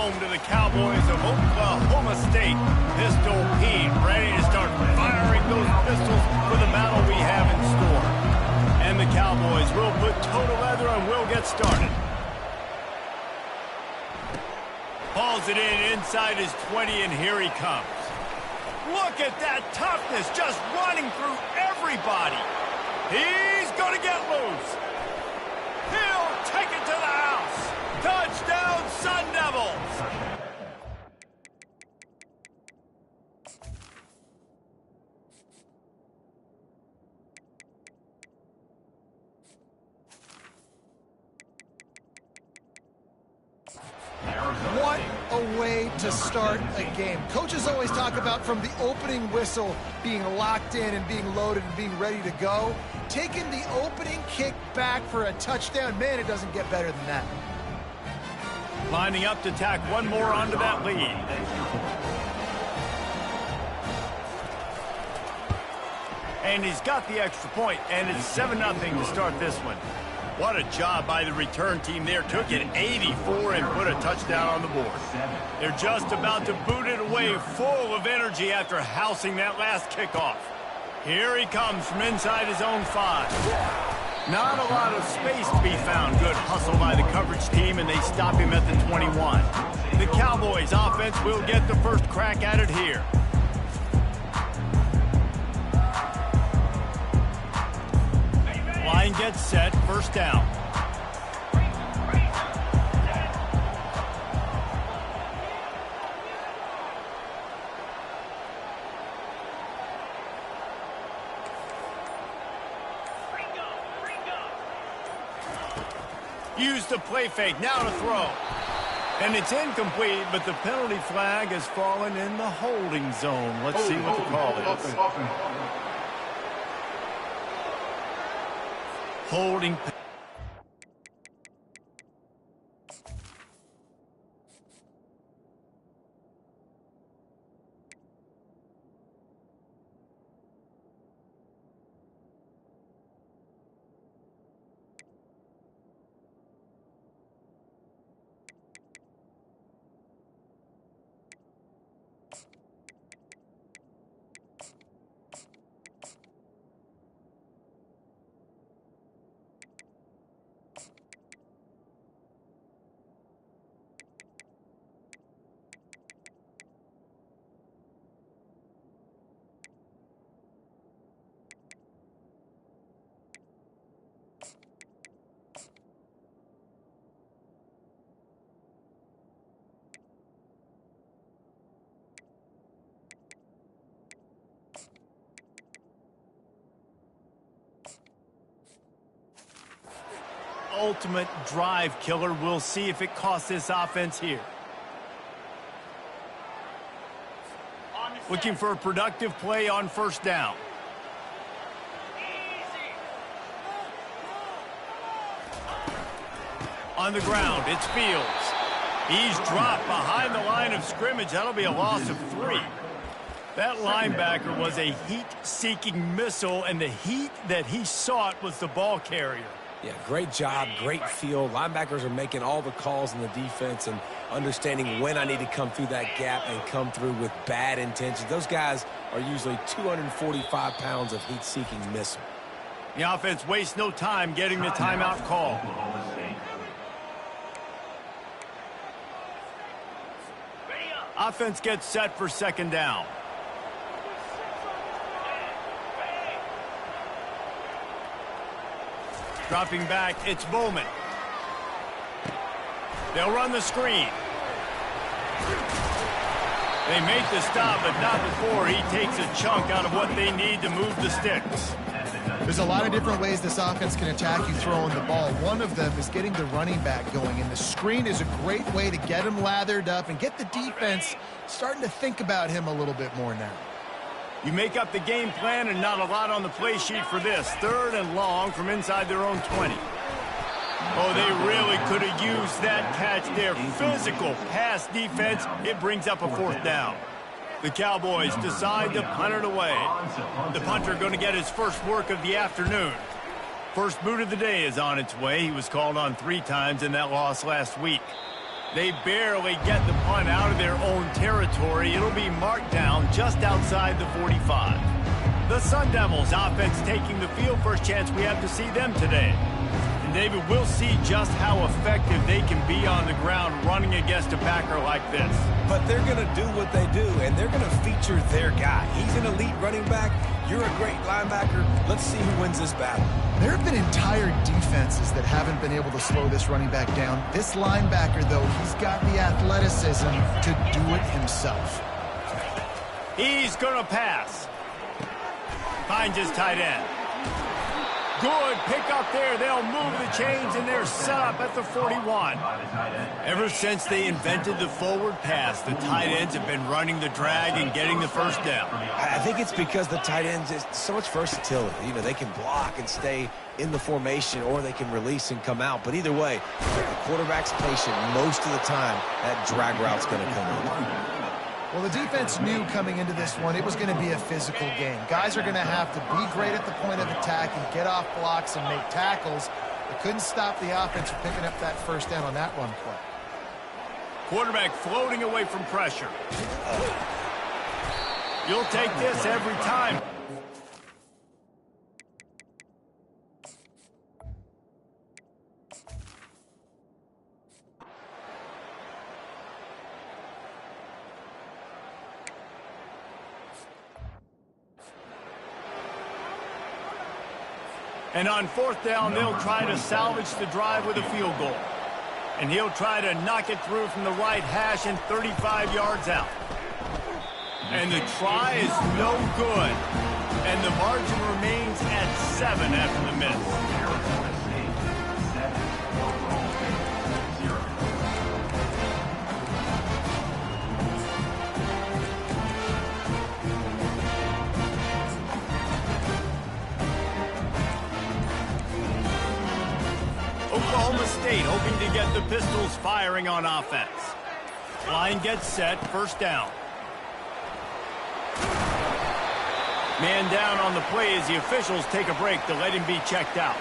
home to the Cowboys of Oklahoma State. Pistol Pete ready to start firing those pistols for the battle we have in store. And the Cowboys will put toe to leather and will get started. Hauls it in inside his 20, and here he comes. Look at that toughness, just running through everybody. He's going to get loose. He'll take it to the house. Touchdown, Sun Devils. What a way to start a game. Coaches always talk about from the opening whistle being locked in and being loaded and being ready to go. Taking the opening kick back for a touchdown, man, it doesn't get better than that. Lining up to tack one more onto that lead. And he's got the extra point, and it's 7-0 to start this one. What a job by the return team there. Took it 84 and put a touchdown on the board. They're just about to boot it away, full of energy after housing that last kickoff. Here he comes from inside his own 5. Not a lot of space to be found. Good hustle by the coverage team, and they stop him at the 21. The Cowboys offense will get the first crack at it here. Line gets set, first down. Use the play fake, now to throw. And it's incomplete, but the penalty flag has fallen in the holding zone. Let's see what the call is. Holding. Ultimate drive killer. We'll see if it costs this offense here. Looking for a productive play on first down. On the ground, it's Fields. He's dropped behind the line of scrimmage. That'll be a loss of 3. That linebacker was a heat-seeking missile, and the heat that he sought was the ball carrier. Yeah, great job, great feel. Linebackers are making all the calls in the defense and understanding when I need to come through that gap and come through with bad intentions. Those guys are usually 245 pounds of heat-seeking missile. The offense wastes no time getting the timeout call. Offense gets set for second down. Dropping back, it's Bowman. They'll run the screen. They make the stop, but not before he takes a chunk out of what they need to move the sticks. There's a lot of different ways this offense can attack you throwing the ball. One of them is getting the running back going, and the screen is a great way to get him lathered up and get the defense starting to think about him a little bit more now. You make up the game plan and not a lot on the play sheet for this. 3rd and long from inside their own 20. Oh, they really could have used that catch there. Physical pass defense. It brings up a 4th down. The Cowboys decide to punt it away. The punter going to get his first work of the afternoon. First boot of the day is on its way. He was called on 3 times in that loss last week. They barely get the punt out of their own territory. It'll be marked down just outside the 45. The Sun Devils offense taking the field. First chance we have to see them today. And David, we'll see just how effective they can be on the ground running against a backer like this. But they're going to do what they do, and they're going to feature their guy. He's an elite running back. You're a great linebacker. Let's see who wins this battle. There have been entire defenses that haven't been able to slow this running back down. This linebacker, though, he's got the athleticism to do it himself. He's going to pass. Finds his tight end. Good pick up there. They'll move the chains, and they're set up at the 41. Ever since they invented the forward pass, the tight ends have been running the drag and getting the first down. I think it's because the tight ends is so much versatility. You know, they can block and stay in the formation, or they can release and come out. But either way, the quarterback's patient most of the time. That drag route's going to come in. Well, the defense knew coming into this one it was going to be a physical game. Guys are going to have to be great at the point of attack and get off blocks and make tackles. They couldn't stop the offense from picking up that first down on that run play. Quarterback floating away from pressure. You'll take this every time. And on fourth down, they'll try to salvage the drive with a field goal. And he'll try to knock it through from the right hash and 35 yards out. And the try is no good. And the margin remains at 7 after the miss. Oklahoma State hoping to get the Pistols firing on offense. Line gets set, first down. Man down on the play as the officials take a break to let him be checked out.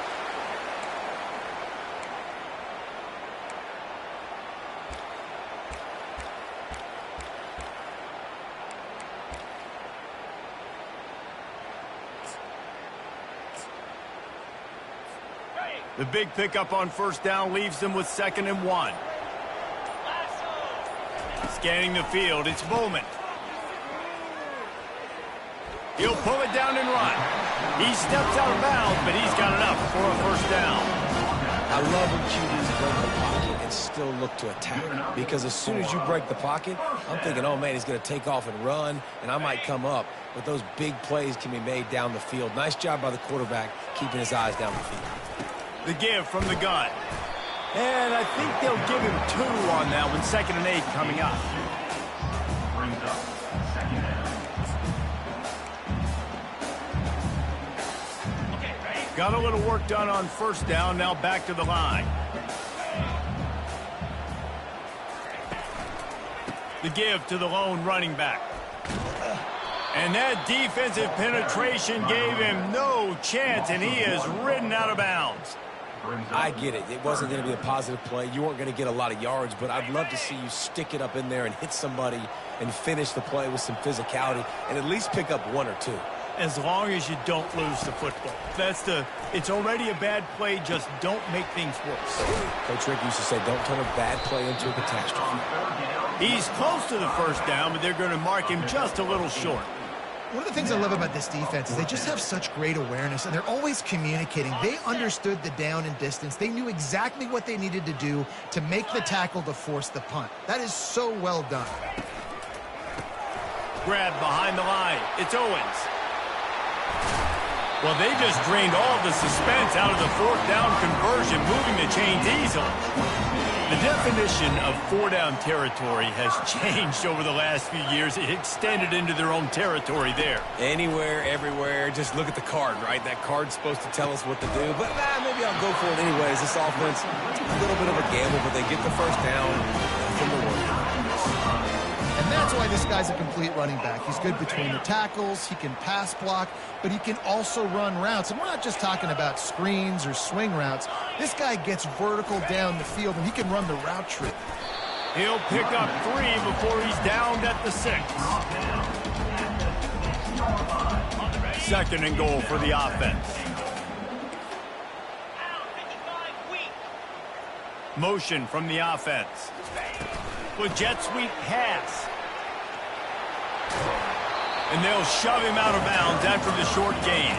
The big pickup on first down leaves them with 2nd and 1. Scanning the field, it's Bowman. He'll pull it down and run. He steps out of bounds, but he's got enough for a first down. I love when QBs break the pocket and still look to attack. Because as soon as you break the pocket, I'm thinking, oh, man, he's going to take off and run, and I might come up. But those big plays can be made down the field. Nice job by the quarterback keeping his eyes down the field. The give from the gun. And I think they'll give him 2 on that one. 2nd and 8 coming up. Brings up 2nd and. Got a little work done on first down. Now back to the line. The give to the lone running back. And that defensive penetration gave him no chance, and he is ridden out of bounds. I get it. It wasn't going to be a positive play. You weren't going to get a lot of yards, but I'd love to see you stick it up in there and hit somebody and finish the play with some physicality and at least pick up 1 or 2. As long as you don't lose the football. It's already a bad play, just don't make things worse. Coach Rick used to say, don't turn a bad play into a catastrophe. He's close to the first down, but they're going to mark him just a little short. One of the things I love about this defense is they just have such great awareness, and they're always communicating. They understood the down and distance. They knew exactly what they needed to do to make the tackle to force the punt. That is so well done. Grab behind the line. It's Owens. Well, they just drained all the suspense out of the 4th down conversion, moving the chains easily. The definition of 4-down territory has changed over the last few years. It extended into their own territory there. Anywhere, everywhere, just look at the card, right? That card's supposed to tell us what to do, but maybe I'll go for it anyways. This offense, a little bit of a gamble, but they get the first down from the work. And that's why this guy's a complete running back. He's good between the tackles, he can pass block, but he can also run routes. And we're not just talking about screens or swing routes. This guy gets vertical down the field, and he can run the route tree. He'll pick up 3 before he's downed at the 6. 2nd and goal for the offense. Motion from the offense. With jet sweep pass. And they'll shove him out of bounds after the short gain.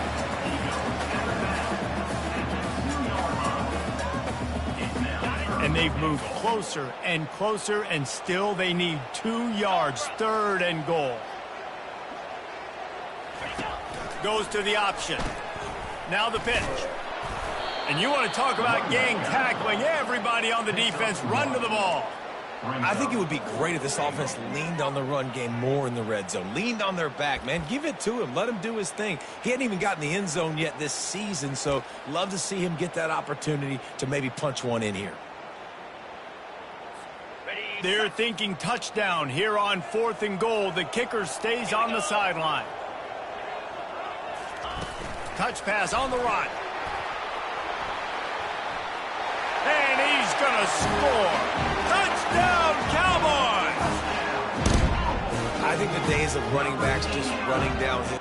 And they've moved closer and closer, and still they need 2 yards. 3rd and goal. Goes to the option. Now the pitch. And you want to talk about gang tackling. Everybody on the defense run to the ball. I think it would be great if this offense leaned on the run game more in the red zone. Leaned on their back, man. Give it to him. Let him do his thing. He hadn't even gotten the end zone yet this season, so love to see him get that opportunity to maybe punch one in here. They're thinking touchdown here on 4th and goal. The kicker stays on the sideline. Touch pass on the run. And he's going to score. Touchdown, Cowboys! I think the days of running backs just running downhill.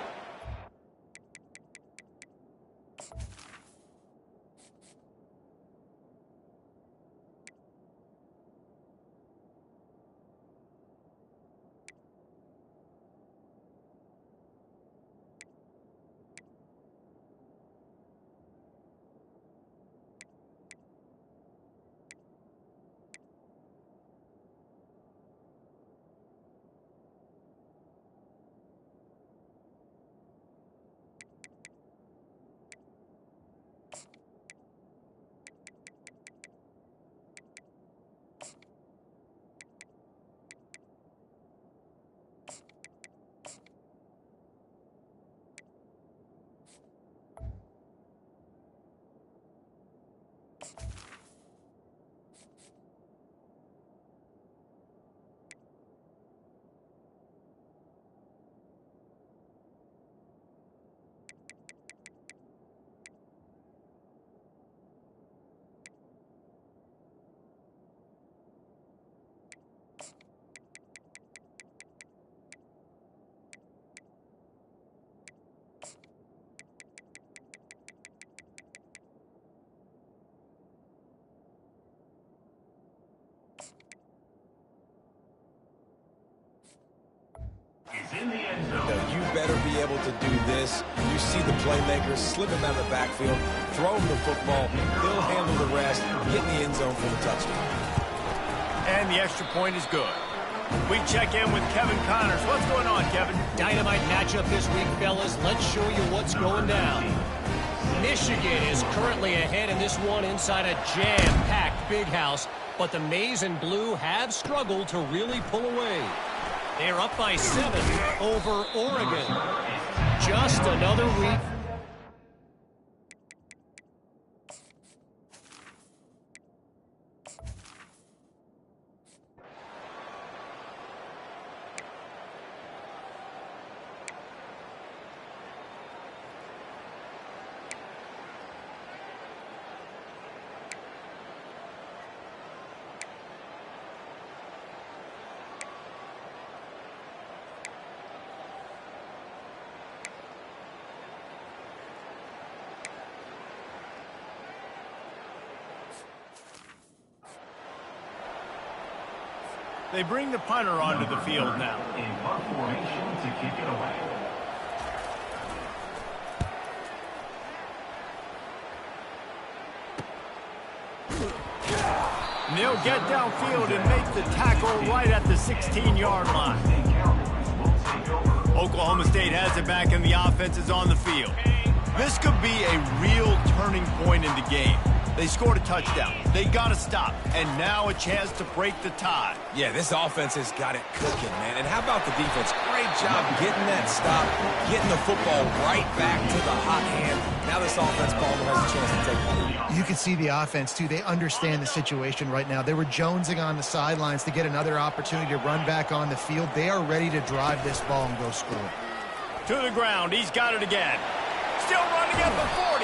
You better be able to do this. You see the playmakers slip him out of the backfield, throw him the football, he'll handle the rest, get in the end zone for the touchdown. And the extra point is good. We check in with Kevin Connors. What's going on, Kevin? Dynamite matchup this week, fellas. Let's show you what's going down. Michigan is currently ahead in this one inside a jam-packed Big House, but the Maize and Blue have struggled to really pull away. They're up by 7 over Oregon. Just another week. They bring the punter onto the field now. In punt formation to kick it away. And they'll get downfield and make the tackle right at the 16-yard line. Oklahoma State has it back and the offense is on the field. This could be a real turning point in the game. They scored a touchdown. They got to stop. And now a chance to break the tie. Yeah, this offense has got it cooking, man. And how about the defense? Great job getting that stop, getting the football right back to the hot hand. Now this offense, Palmer, has a chance to take the lead. You can see the offense, too. They understand the situation right now. They were jonesing on the sidelines to get another opportunity to run back on the field. They are ready to drive this ball and go score. To the ground. He's got it again. Still running at the 40.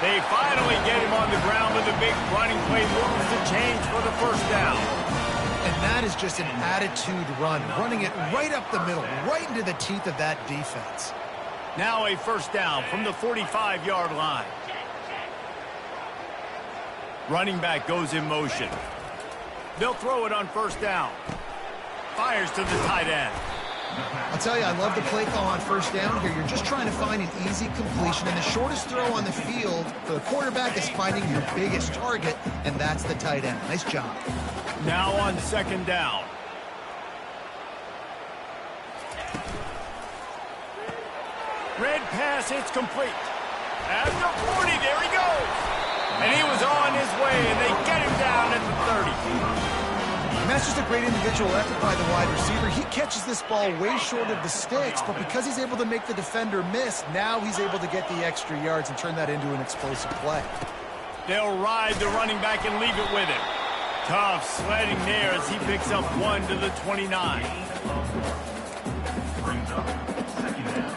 They finally get him on the ground with a big running play, moves the change for the first down. And that is just an attitude run, running it right up the middle, right into the teeth of that defense. Now a first down from the 45-yard line. Running back goes in motion. They'll throw it on first down. Fires to the tight end. I'll tell you, I love the play call on first down here. You're just trying to find an easy completion, and the shortest throw on the field for the quarterback is finding your biggest target, and that's the tight end. Nice job. Now on second down. Red pass, it's complete. At the 40, there he goes. And he was on his way, and they get him down at the 30. And that's just a great individual effort by the wide receiver. He catches this ball way short of the sticks, but because he's able to make the defender miss, now he's able to get the extra yards and turn that into an explosive play. They'll ride the running back and leave it with him. Tough sledding there as he picks up 1 to the 29. Brings up second down.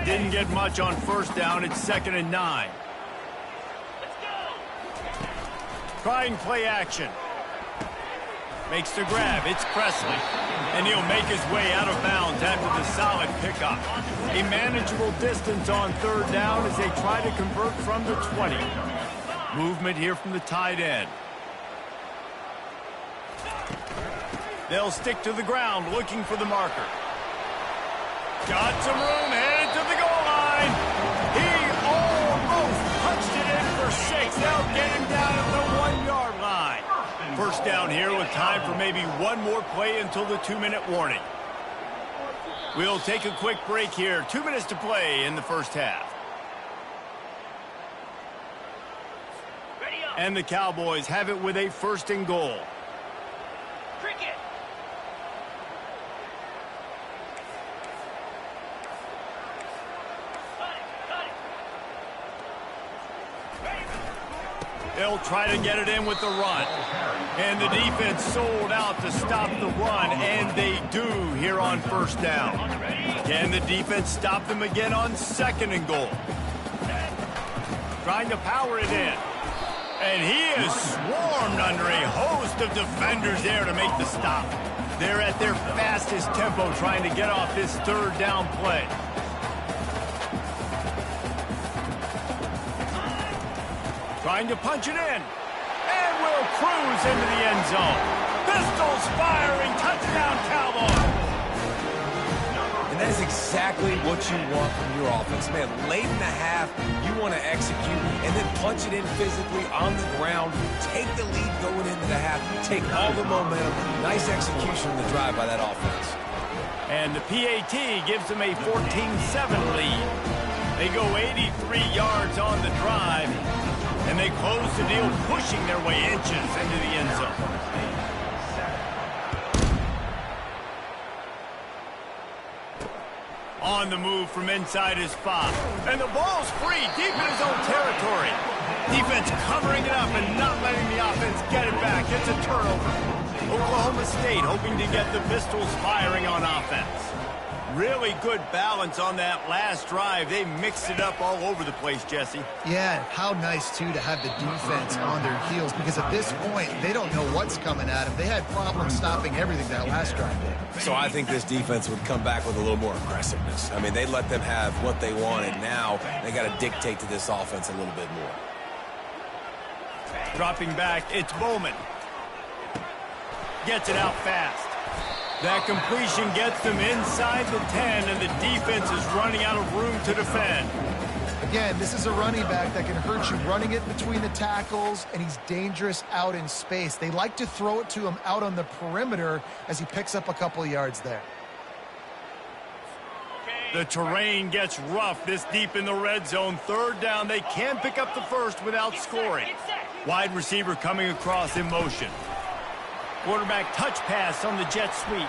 Didn't get much on first down. It's 2nd and 9. Trying play action. Makes the grab. It's Presley. And he'll make his way out of bounds after the solid pickup. A manageable distance on third down as they try to convert from the 20. Movement here from the tight end. They'll stick to the ground looking for the marker. Got some room, headed to the goal line. He almost punched it in for 6. They'll get him down at the 1-yard line. First down here with time for maybe one more play until the 2-minute warning. We'll take a quick break here. 2 minutes to play in the first half. And the Cowboys have it with a 1st and goal. They'll try to get it in with the run. And the defense sold out to stop the run, and they do here on first down. Can the defense stop them again on 2nd and goal? Trying to power it in. And he is swarmed under a host of defenders there to make the stop. They're at their fastest tempo trying to get off this 3rd down play. Trying to punch it in. And will cruise into the end zone. Pistols firing. Touchdown, Cowboys. And that is exactly what you want from your offense. Man, late in the half, you want to execute and then punch it in physically on the ground. Take the lead going into the half. Take all the momentum. Nice execution in the drive by that offense. And the PAT gives them a 14-7 lead. They go 83 yards on the drive. And they close the deal, pushing their way inches into the end zone. On the move from inside his 5. And the ball's free, deep in his own territory. Defense covering it up and not letting the offense get it back. It's a turnover. Oklahoma State hoping to get the Pistols firing on offense. Really good balance on that last drive. They mixed it up all over the place, Jesse. Yeah, how nice, too, to have the defense on their heels, because at this point, they don't know what's coming at them. They had problems stopping everything that last drive did. So I think this defense would come back with a little more aggressiveness. I mean, they let them have what they wanted. Now they got to dictate to this offense a little bit more. Dropping back, it's Bowman. Gets it out fast. That completion gets them inside the 10, and the defense is running out of room to defend. Again, this is a running back that can hurt you running it between the tackles, and he's dangerous out in space. They like to throw it to him out on the perimeter as he picks up a couple of yards there. The terrain gets rough this deep in the red zone. 3rd down, they can pick up the first without scoring. Wide receiver coming across in motion. Quarterback touch pass on the jet sweep.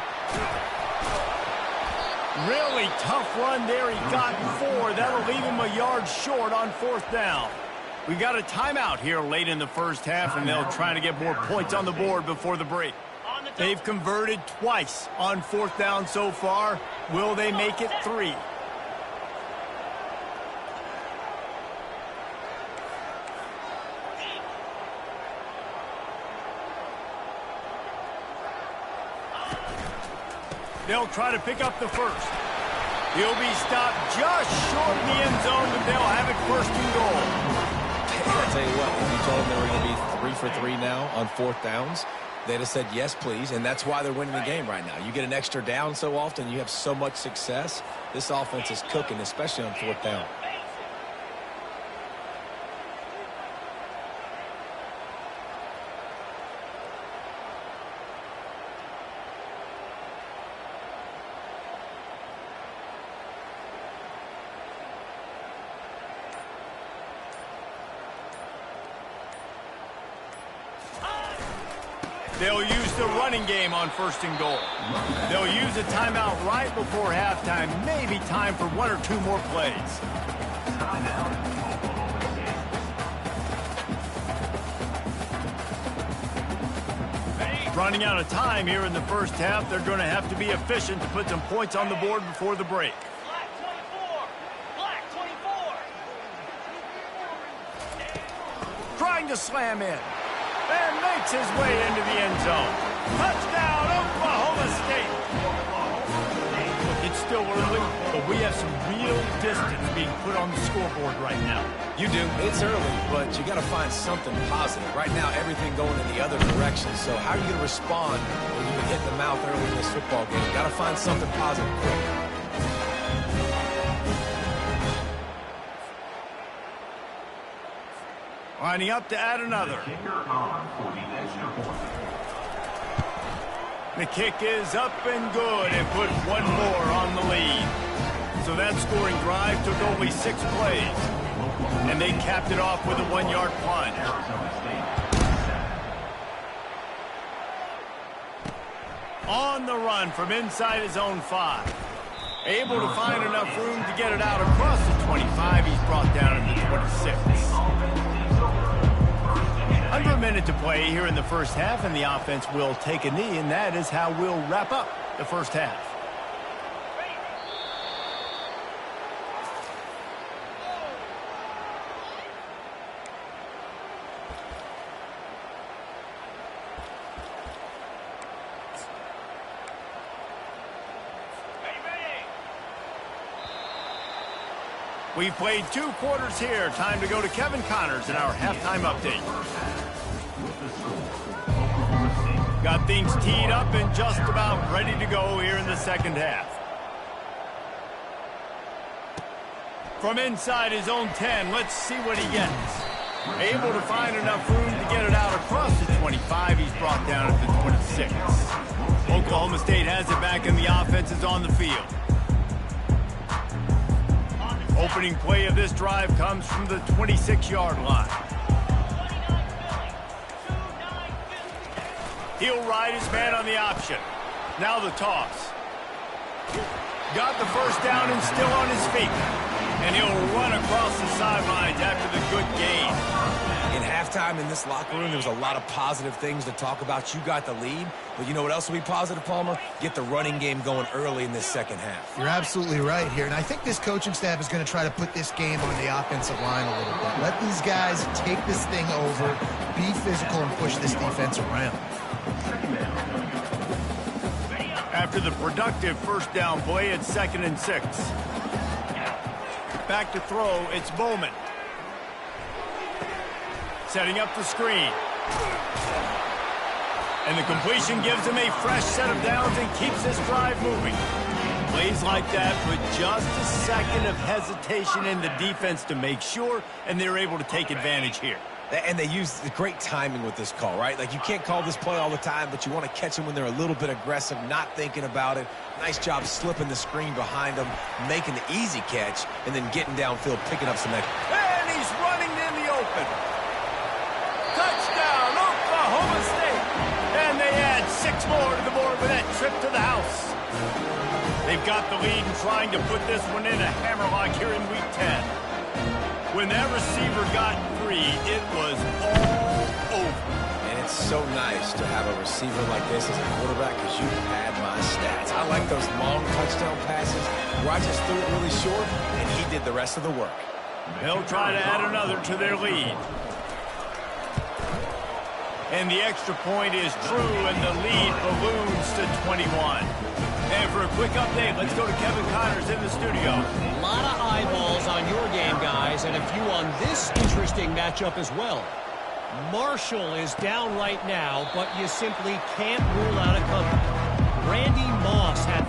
Really tough run there. He got 4. That'll leave him a yard short on 4th down. We got a timeout here late in the first half, and they'll try to get more points on the board before the break. They've converted twice on 4th down so far. Will they make it 3? They'll try to pick up the first. He'll be stopped just short of the end zone, but they'll have it first and goal. I'll tell you what, if you told them they were going to be 3 for 3 now on 4th downs, they'd have said, yes, please, and that's why they're winning the game right now. You get an extra down so often, you have so much success. This offense is cooking, especially on 4th down. They'll use the running game on first and goal. They'll use a timeout right before halftime. Maybe time for 1 or 2 more plays. Running out of time here in the first half. They're going to have to be efficient to put some points on the board before the break. Black 24. Black 24. Trying to slam in. And makes his way into the end zone. Touchdown, Oklahoma State. It's still early, but we have some real distance being put on the scoreboard right now. You do. It's early, but you got to find something positive. Right now, everything going in the other direction. So how are you going to respond when you get hit in the mouth early in this football game? You got to find something positive quick. Lining up to add another. The kick is up and good and put 1 more on the lead. So that scoring drive took only 6 plays. And they capped it off with a 1-yard plunge. On the run from inside his own 5. Able to find enough room to get it out across the 25. He's brought down to the 26. Under a minute to play here in the first half, and the offense will take a knee, and that is how we'll wrap up the first half. We've played 2 quarters here. Time to go to Kevin Connors in our halftime update. Got things teed up and just about ready to go here in the second half. From inside his own 10, let's see what he gets. Able to find enough room to get it out across the 25. He's brought down at the 26. Oklahoma State has it back and the offense is on the field. Opening play of this drive comes from the 26-yard line. He'll ride his man on the option. Now the toss. Got the first down and still on his feet. And he'll run across the sidelines after the good gain. In halftime in this locker room, there was a lot of positive things to talk about. You got the lead, but you know what else will be positive, Palmer? Get the running game going early in this second half. You're absolutely right here, and I think this coaching staff is going to try to put this game on the offensive line a little bit. Let these guys take this thing over, be physical, and push this defense around. After the productive first down play, it's 2nd and 6. Back to throw, it's Bowman. Setting up the screen. And the completion gives him a fresh set of downs and keeps this drive moving. Plays like that put just a second of hesitation in the defense to make sure, and they're able to take advantage here. And they use the great timing with this call, right? Like, you can't call this play all the time, but you want to catch them when they're a little bit aggressive, not thinking about it. Nice job slipping the screen behind them, making the easy catch, and then getting downfield, picking up some extra. And he's running in the open. Touchdown, Oklahoma State. And they add 6 more to the board with that trip to the house. They've got the lead and trying to put this one in a hammerlock here in Week 10. When that receiver got free, it was all over. And it's so nice to have a receiver like this as a quarterback because you pad my stats. I like those long touchdown passes where I just threw it really short, and he did the rest of the work. They'll try to add another to their lead. And the extra point is true, and the lead balloons to 21. And for a quick update, let's go to Kevin Connors in the studio. A lot of eyeballs on your game, guys, and a few on this interesting matchup as well. Marshall is down right now, but you simply can't rule out a comeback. Randy Moss had...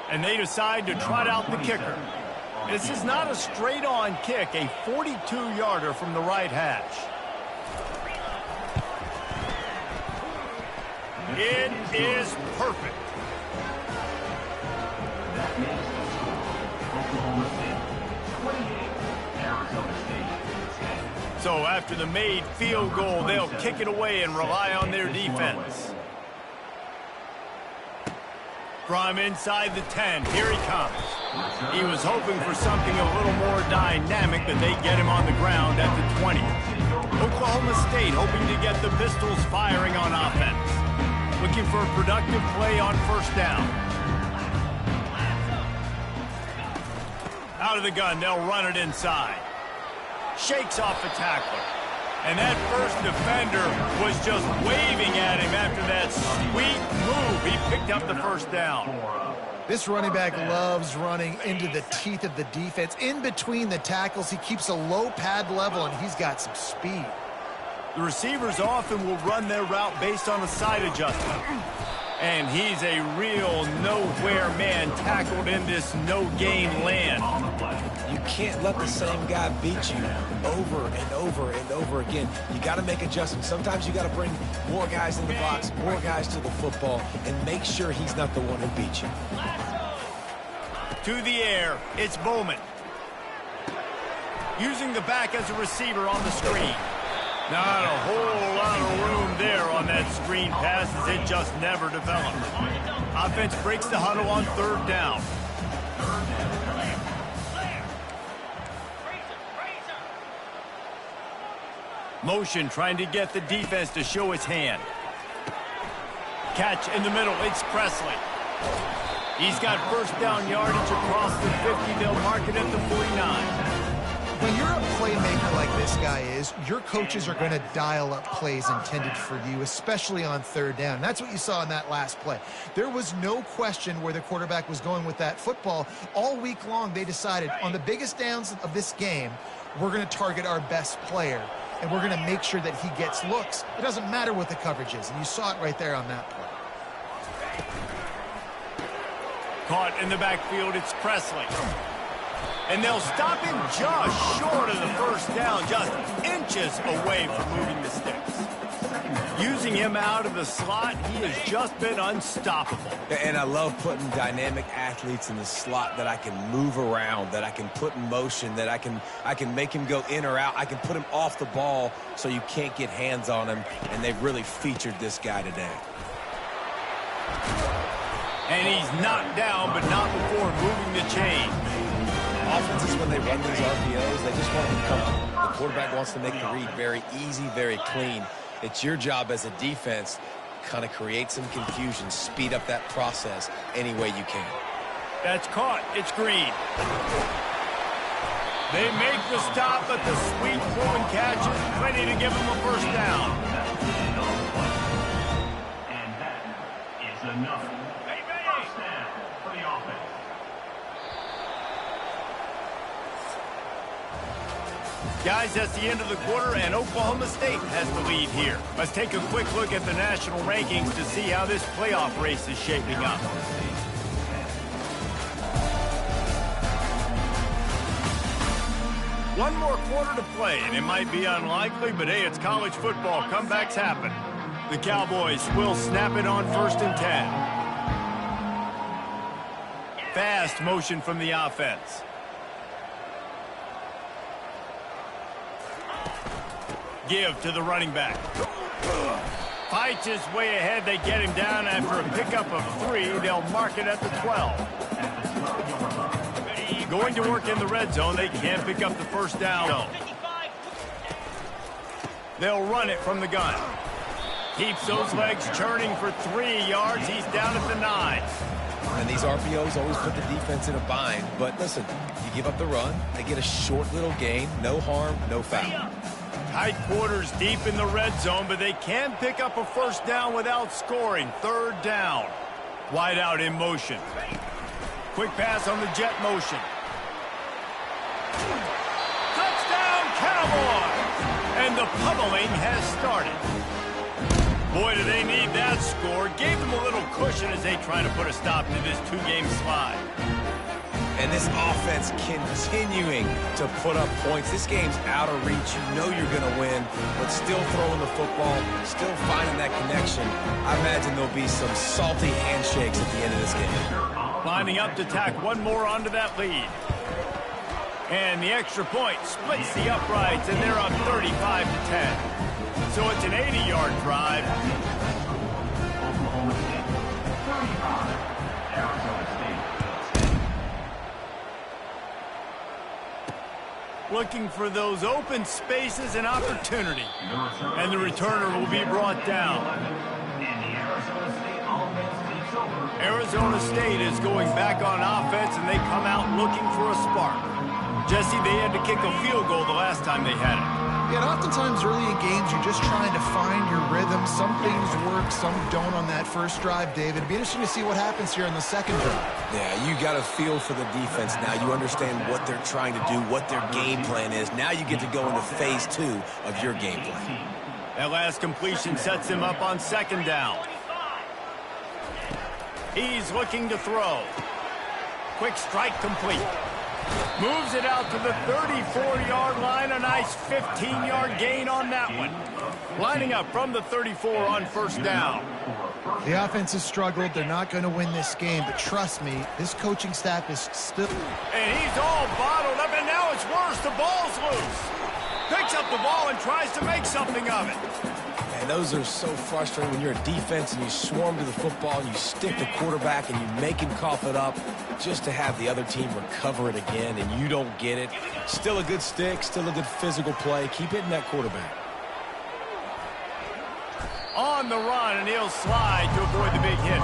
And they decide to trot out the kicker. This is not a straight-on kick, a 42-yarder from the right hash. It is perfect. So after the made field goal, they'll kick it away and rely on their defense. From inside the 10, here he comes. He was hoping for something a little more dynamic, but they get him on the ground at the 20. Oklahoma State hoping to get the Pistols firing on offense. Looking for a productive play on first down. Out of the gun, they'll run it inside. Shakes off the tackler. And that first defender was just waving at him after that sweet move. He picked up the first down. This running back loves running into the teeth of the defense. In between the tackles, he keeps a low pad level, and he's got some speed. The receivers often will run their route based on a side adjustment. And he's a real nowhere man tackled in this no-gain land. You can't let the same guy beat you over and over and over again. You got to make adjustments. Sometimes you got to bring more guys in the box, more guys to the football, and make sure he's not the one who beat you. To the air, it's Bowman. Using the back as a receiver on the screen. Not a whole lot of room there on that screen pass as it just never developed. Offense breaks the huddle on third down. Motion trying to get the defense to show its hand. Catch in the middle, it's Presley. He's got first down yardage across the 50. They'll mark it at the 49. When you're a playmaker like this guy is, your coaches are going to dial up plays intended for you, especially on third down. That's what you saw in that last play. There was no question where the quarterback was going with that football. All week long, they decided on the biggest downs of this game, we're going to target our best player, and we're going to make sure that he gets looks. It doesn't matter what the coverage is, and you saw it right there on that play. Caught in the backfield, it's Presley. And they'll stop him just short of the first down, just inches away from moving the sticks. Using him out of the slot, he has just been unstoppable. And I love putting dynamic athletes in the slot that I can move around, that I can put in motion, that I can make him go in or out. I can put him off the ball so you can't get hands on him, and they've really featured this guy today. And he's knocked down, but not before moving the chain. Offenses, when they run these RPOs, they just want them coming. The quarterback wants to make the read very easy, very clean. It's your job as a defense, kind of create some confusion, speed up that process any way you can. That's caught. It's Green. They make the stop, but the sweet throw and catch is plenty to give them a first down. And that is enough. First down for the offense. Guys, that's the end of the quarter, and Oklahoma State has the lead here. Let's take a quick look at the national rankings to see how this playoff race is shaping up. One more quarter to play, and it might be unlikely, but hey, it's college football. Comebacks happen. The Cowboys will snap it on 1st and 10. Fast motion from the offense. Give to the running back. Fights his way ahead. They get him down after a pickup of 3. They'll mark it at the 12. Going to work in the red zone. They can't pick up the first down. They'll run it from the gun. Keeps those legs churning for 3 yards. He's down at the 9. And these RPOs always put the defense in a bind. But listen, you give up the run, they get a short little gain. No harm, no foul. Tight quarters deep in the red zone, but they can pick up a first down without scoring. 3rd down. Wide out in motion. Quick pass on the jet motion. Touchdown, Cowboys! And the pummeling has started. Boy, do they need that score. Gave them a little cushion as they try to put a stop to this 2-game slide. And this offense continuing to put up points. This game's out of reach. You know you're going to win, but still throwing the football, still finding that connection. I imagine there'll be some salty handshakes at the end of this game. Lining up to tack one more onto that lead. And the extra point splits the uprights, and they're up 35-10. So it's an 80-yard drive. Oklahoma State 35, Arizona State 10. Looking for those open spaces and opportunity. And the returner will be brought down. And the Arizona State offense takes over. Arizona State is going back on offense, and they come out looking for a spark. Jesse, they had to kick a field goal the last time they had it. Yeah, and oftentimes early in games, you're just trying to find your rhythm. Some things work, some don't on that first drive, David. It'd be interesting to see what happens here in the second drive. Yeah, you got a feel for the defense now. You understand what they're trying to do, what their game plan is. Now you get to go into phase 2 of your game plan. That last completion sets him up on 2nd down. He's looking to throw. Quick strike complete. Moves it out to the 34-yard line. A nice 15-yard gain on that one. Lining up from the 34 on 1st down. The offense has struggled. They're not going to win this game, but trust me, this coaching staff is still... And he's all bottled up, and now it's worse. The ball's loose. Picks up the ball and tries to make something of it. And those are so frustrating when you're a defense and you swarm to the football and you stick the quarterback and you make him cough it up just to have the other team recover it again and you don't get it. Still a good stick, still a good physical play. Keep hitting that quarterback. On the run, and he'll slide to avoid the big hit.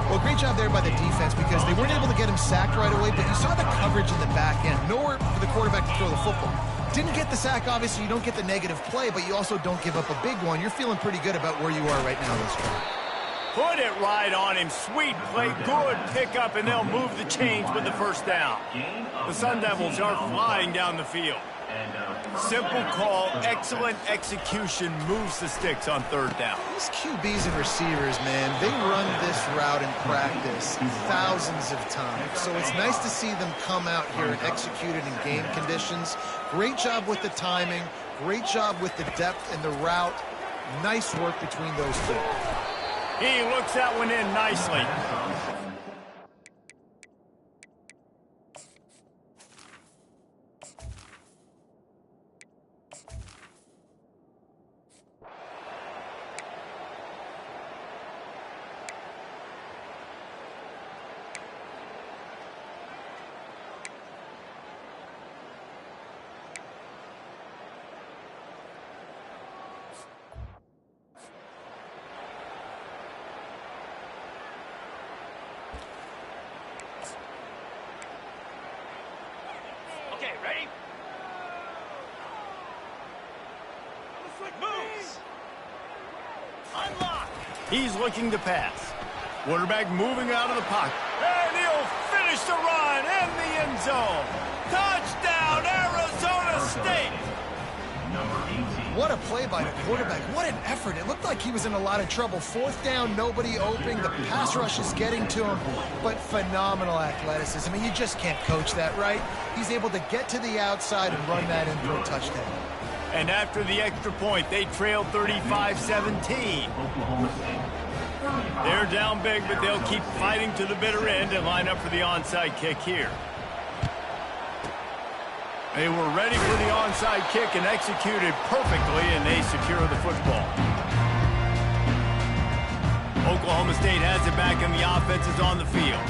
Well, great job there by the defense because they weren't able to get him sacked right away, but you saw the coverage in the back end. Nowhere for the quarterback to throw the football. Didn't get the sack, obviously. You don't get the negative play, but you also don't give up a big one. You're feeling pretty good about where you are right now in this drive. Put it right on him. Sweet play, good pickup, and they'll move the chains with the 1st down. The Sun Devils are flying down the field. Simple call, excellent execution, moves the sticks on 3rd down. These QBs and receivers, man, they run this route in practice thousands of times. So it's nice to see them come out here and execute it in game conditions. Great job with the timing. Great job with the depth and the route. Nice work between those two. He looks that one in nicely. Okay, ready? Moves! Unlock! He's looking to pass. Quarterback moving out of the pocket. And he'll finish the run in the end zone. Touchdown, Arizona State! What a play by the quarterback. What an effort. It looked like he was in a lot of trouble. 4th down, nobody opening. The pass rush is getting to him, but phenomenal athleticism. I mean, you just can't coach that, right? He's able to get to the outside and run that in for a touchdown. And after the extra point, they trail 35-17. They're down big, but they'll keep fighting to the bitter end and line up for the onside kick here. They were ready for the onside kick and executed perfectly, and they secure the football. Oklahoma State has it back and the offense is on the field.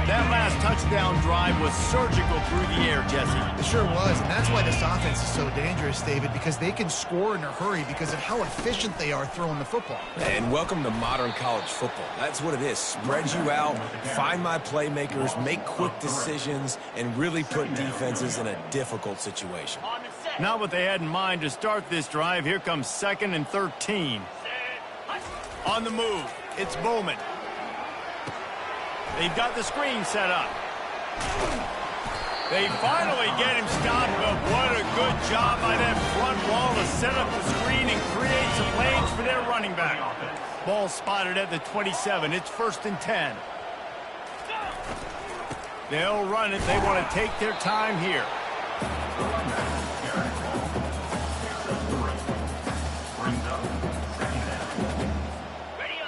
That last touchdown drive was surgical through the air, Jesse. It sure was, and that's why this offense is so dangerous, David, because they can score in a hurry because of how efficient they are throwing the football. And welcome to modern college football. That's what it is. Spread you out, find my playmakers, make quick decisions, and really put defenses in a difficult situation. Not what they had in mind to start this drive. Here comes 2nd and 13. On the move, it's Bowman. They've got the screen set up. They finally get him stopped, but what a good job by that front wall to set up the screen and create some lanes for their running back. Ball spotted at the 27. It's 1st and 10. They'll run it. They want to take their time here.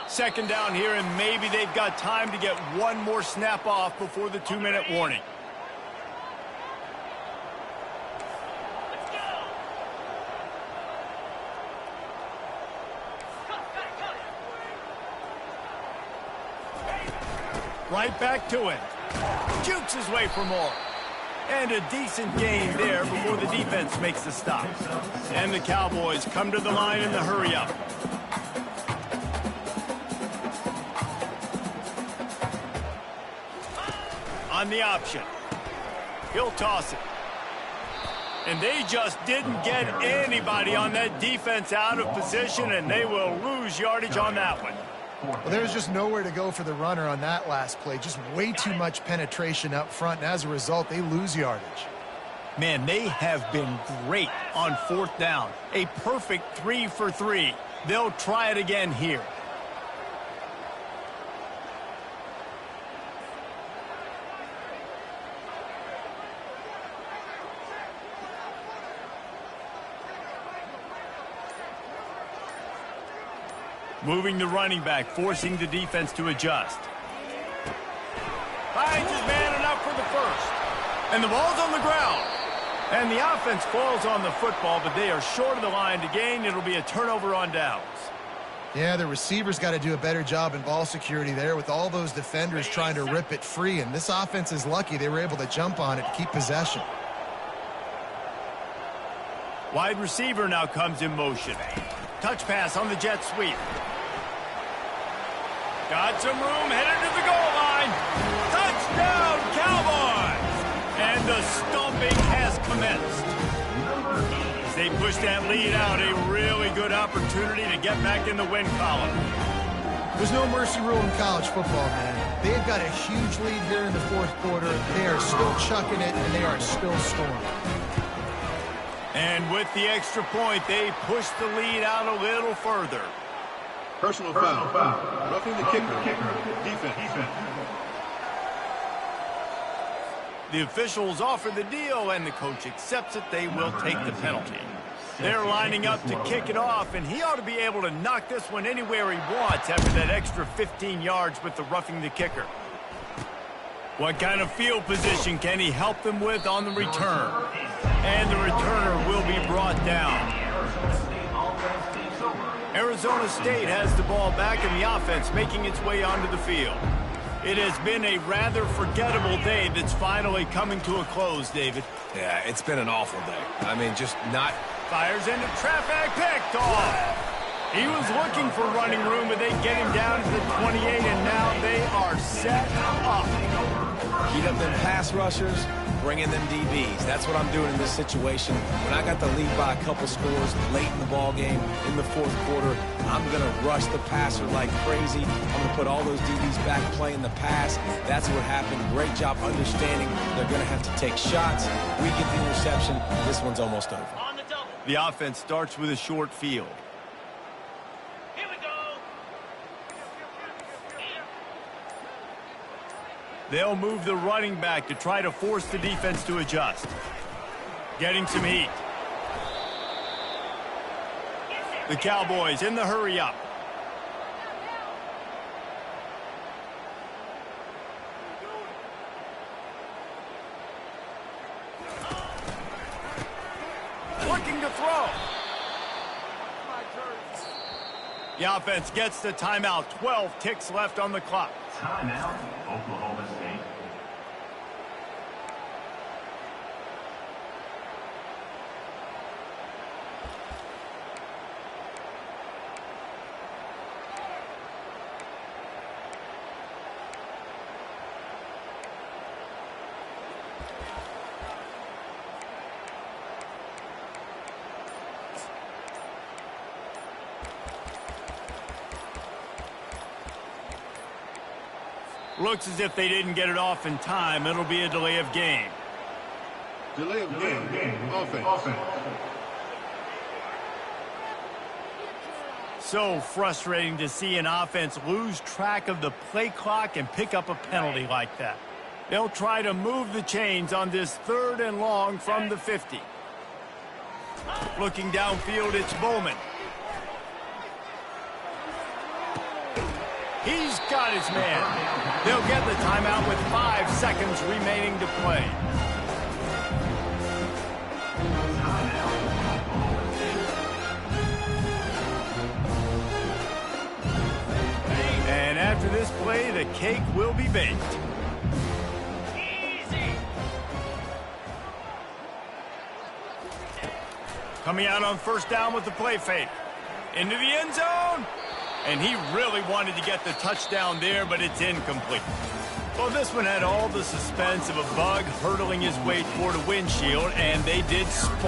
Second down here, and maybe they've got time to get one more snap off before the 2-minute warning. Right back to him. Jukes his way for more. And a decent gain there before the defense makes the stop. And the Cowboys come to the line in the hurry-up. On the option. He'll toss it. And they just didn't get anybody on that defense out of position, and they will lose yardage on that one. Well, there's just nowhere to go for the runner on that last play. Just way too much penetration up front, and as a result, they lose yardage. Man, they have been great on 4th down. A perfect 3 for 3. They'll try it again here. Moving the running back, forcing the defense to adjust. Finds his man enough for the first. And the ball's on the ground. And the offense falls on the football, but they are short of the line to gain. It'll be a turnover on downs. Yeah, the receivers got to do a better job in ball security there with all those defenders trying to rip it free. And this offense is lucky they were able to jump on it to keep possession. Wide receiver now comes in motion. Touch pass on the jet sweep. Got some room, headed to the goal line. Touchdown, Cowboys! And the stomping has commenced. As they push that lead out, a really good opportunity to get back in the win column. There's no mercy rule in college football, man. They've got a huge lead here in the 4th quarter. They are still chucking it, and they are still scoring. And with the extra point, they push the lead out a little further. Personal foul. Roughing the kicker. Defense. The officials offer the deal, and the coach accepts it. They will take the penalty. They're lining up to kick it off, and he ought to be able to knock this one anywhere he wants after that extra 15 yards with the roughing the kicker. What kind of field position can he help them with on the return? And the returner will be brought down. Arizona State has the ball back and the offense making its way onto the field. It has been a rather forgettable day that's finally coming to a close, David. Yeah, it's been an awful day. I mean, just not... Fires into traffic, picked off. He was looking for running room, but they get him down to the 28, and now they are set up. Heat up them pass rushers, bring in them DBs. That's what I'm doing in this situation. When I got the lead by a couple scores late in the ball game, in the 4th quarter, I'm going to rush the passer like crazy. I'm going to put all those DBs back playing the pass. That's what happened. Great job understanding they're going to have to take shots. We get the interception. This one's almost over. On the double. The offense starts with a short field. Here we go. They'll move the running back to try to force the defense to adjust. Getting some heat. The Cowboys in the hurry-up. Looking to throw. The offense gets the timeout. 12 ticks left on the clock. Timeout, Oklahoma State. Looks as if they didn't get it off in time. It'll be a delay of game. Delay of game. Offense. So frustrating to see an offense lose track of the play clock and pick up a penalty like that. They'll try to move the chains on this 3rd and long from the 50. Looking downfield, it's Bowman. He's got his man. They'll get the timeout with 5 seconds remaining to play. And after this play, the cake will be baked. Easy. Coming out on 1st down with the play fake. Into the end zone. And he really wanted to get the touchdown there, but it's incomplete. Well, this one had all the suspense of a bug hurtling his way toward a windshield, and they did splash.